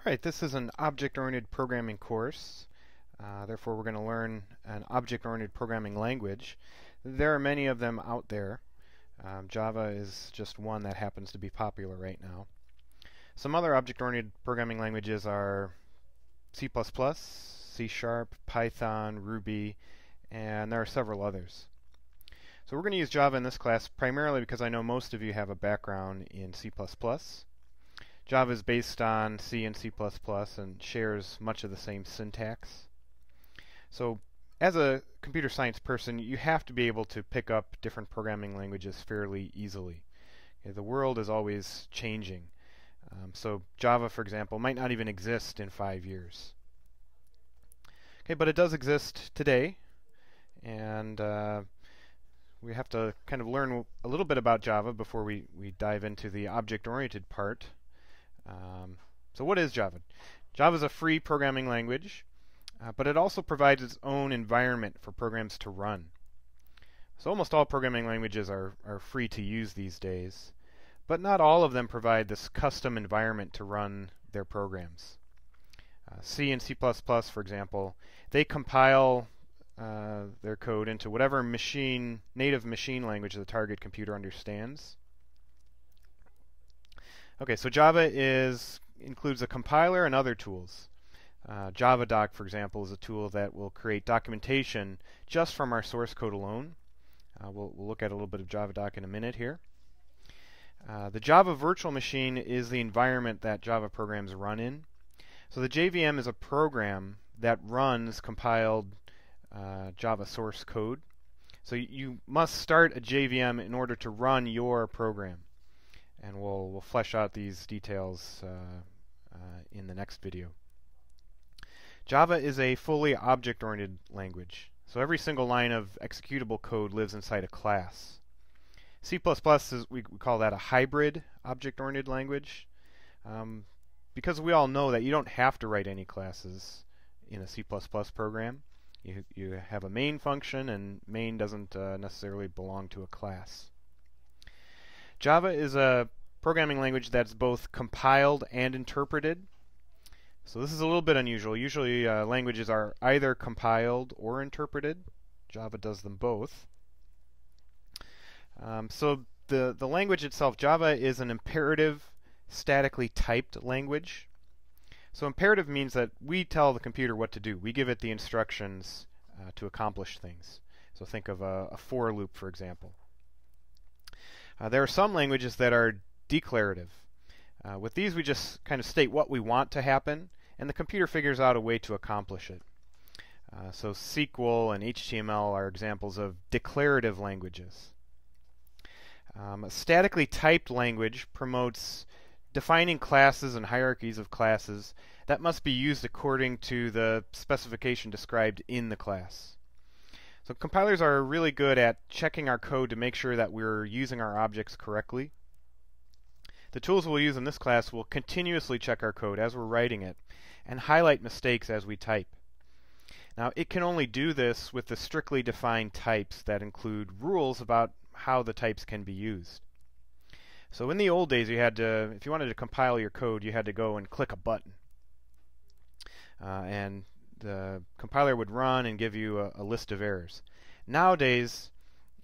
Alright, this is an object-oriented programming course. Therefore, we're going to learn an object-oriented programming language. There are many of them out there. Java is just one that happens to be popular right now. Some other object-oriented programming languages are C++, C#, Python, Ruby, and there are several others. So we're going to use Java in this class primarily because I know most of you have a background in C++. Java is based on C and C++ and shares much of the same syntax. So as a computer science person, you have to be able to pick up different programming languages fairly easily. Okay, the world is always changing. So Java, for example, might not even exist in 5 years. Okay, but it does exist today, and we have to kind of learn a little bit about Java before we dive into the object-oriented part. So what is Java? Java is a free programming language, but it also provides its own environment for programs to run. So almost all programming languages are free to use these days, but not all of them provide this custom environment to run their programs. C and C++, for example, they compile their code into whatever native machine language the target computer understands. Okay, so Java includes a compiler and other tools. JavaDoc, for example, is a tool that will create documentation just from our source code alone. We'll look at a little bit of JavaDoc in a minute here. The Java Virtual Machine is the environment that Java programs run in. So the JVM is a program that runs compiled Java source code. So you must start a JVM in order to run your program. And we'll flesh out these details in the next video. Java is a fully object-oriented language. So every single line of executable code lives inside a class. C++ we call that a hybrid object-oriented language, because we all know that you don't have to write any classes in a C++ program. You have a main function, and main doesn't necessarily belong to a class. Java is a programming language that's both compiled and interpreted. So this is a little bit unusual. Usually languages are either compiled or interpreted. Java does them both. So the language itself, Java is an imperative, statically typed language. So imperative means that we tell the computer what to do. We give it the instructions to accomplish things. So think of a for loop, for example. There are some languages that are declarative. With these, we just kind of state what we want to happen, and the computer figures out a way to accomplish it. So SQL and HTML are examples of declarative languages. A statically typed language promotes defining classes and hierarchies of classes that must be used according to the specification described in the class. So compilers are really good at checking our code to make sure that we're using our objects correctly. The tools we'll use in this class will continuously check our code as we're writing it and highlight mistakes as we type. Now, it can only do this with the strictly defined types that include rules about how the types can be used. So in the old days, if you wanted to compile your code, you had to go and click a button. And the compiler would run and give you a list of errors. Nowadays,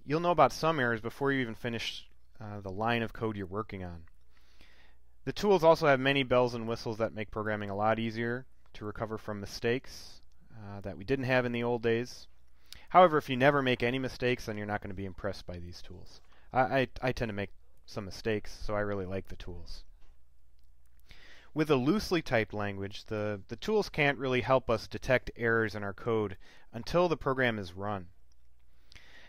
you'll know about some errors before you even finish the line of code you're working on. The tools also have many bells and whistles that make programming a lot easier to recover from mistakes that we didn't have in the old days. However, if you never make any mistakes, then you're not going to be impressed by these tools. I tend to make some mistakes, so I really like the tools. With a loosely typed language, the tools can't really help us detect errors in our code until the program is run.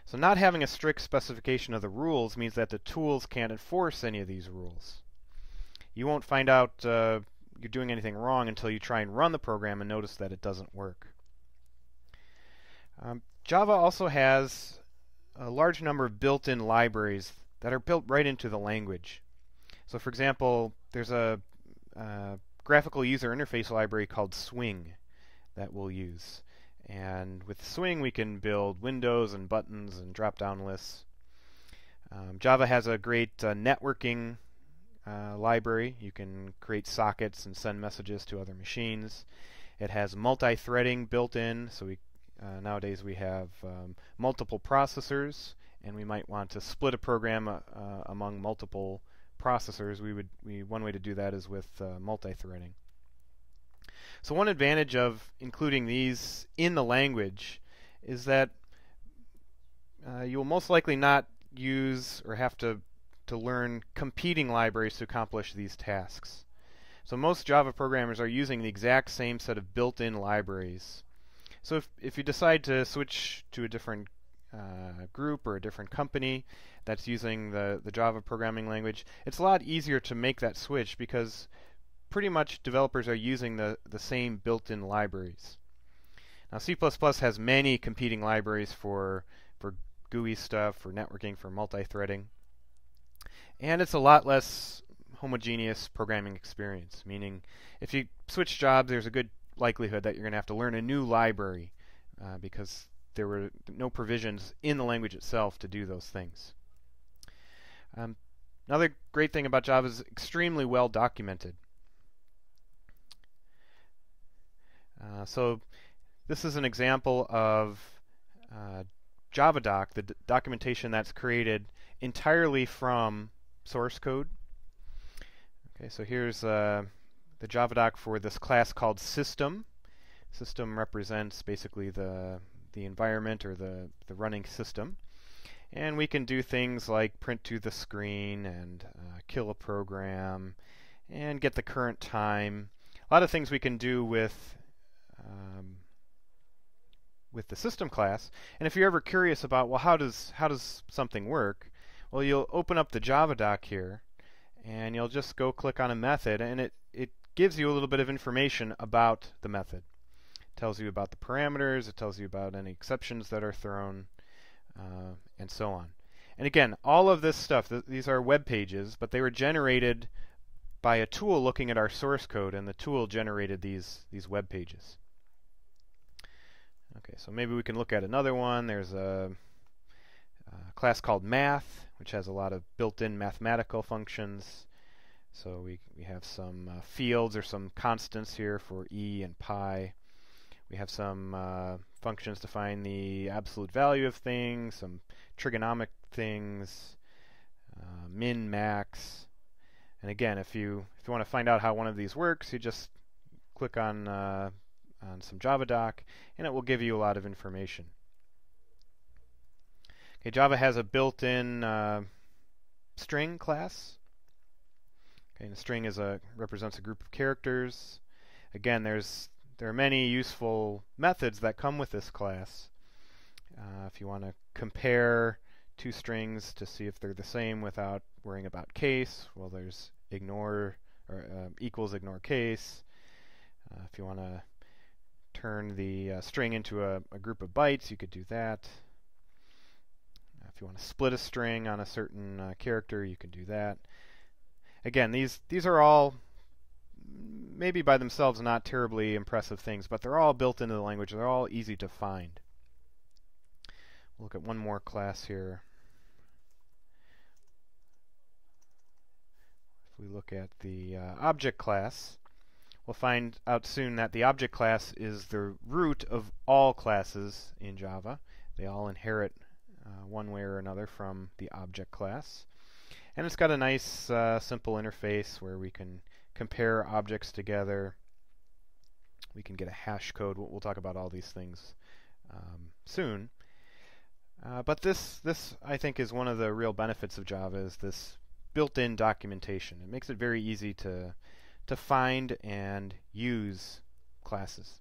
So not having a strict specification of the rules means that the tools can't enforce any of these rules. You won't find out you're doing anything wrong until you try and run the program and notice that it doesn't work. Java also has a large number of built-in libraries that are built right into the language. So for example, there's a graphical user interface library called Swing that we'll use. And with Swing, we can build windows and buttons and drop-down lists. Java has a great networking library. You can create sockets and send messages to other machines. It has multi-threading built in, so nowadays we have multiple processors, and we might want to split a program among multiple processors. One way to do that is with multi-threading. So one advantage of including these in the language is that you will most likely not use or have to learn competing libraries to accomplish these tasks. So most Java programmers are using the exact same set of built-in libraries. So if you decide to switch to a different group or a different company that's using the Java programming language, it's a lot easier to make that switch because pretty much developers are using the same built-in libraries. Now C++ has many competing libraries for GUI stuff, for networking, for multi-threading. And it's a lot less homogeneous programming experience, meaning if you switch jobs, there's a good likelihood that you're going to have to learn a new library because there were no provisions in the language itself to do those things. Another great thing about Java is extremely well documented. So this is an example of JavaDoc, the documentation that's created entirely from source code. Okay, so here's the JavaDoc for this class called System. System represents basically the environment or the running system. And we can do things like print to the screen and kill a program and get the current time. A lot of things we can do with the system class. And if you're ever curious about, well, how does something work? Well, you'll open up the JavaDoc here, and you'll just go click on a method, and it gives you a little bit of information about the method. It tells you about the parameters, it tells you about any exceptions that are thrown, and so on. And again, all of this stuff, these are web pages, but they were generated by a tool looking at our source code, and the tool generated these web pages. Okay, so maybe we can look at another one. There's a class called Math, which has a lot of built-in mathematical functions. So we have some fields or some constants here for e and pi. We have some functions to find the absolute value of things, some trigonomic things, min, max. And again, if you want to find out how one of these works, you just click on some JavaDoc, and it will give you a lot of information. Okay, Java has a built-in string class. Okay, and a string represents a group of characters. Again, there are many useful methods that come with this class. If you want to compare two strings to see if they're the same without worrying about case, well, there's ignore or equals ignore case. If you want to turn the string into a group of bytes, you could do that. If you want to split a string on a certain character, you can do that. Again, these are all maybe by themselves not terribly impressive things, but they're all built into the language. They're all easy to find. We'll look at one more class here. If we look at the object class, we'll find out soon that the object class is the root of all classes in Java. They all inherit one way or another from the object class. And it's got a nice simple interface where we can compare objects together. We can get a hash code. We'll talk about all these things soon. But this I think is one of the real benefits of Java, is this built-in documentation. It makes it very easy to find and use classes.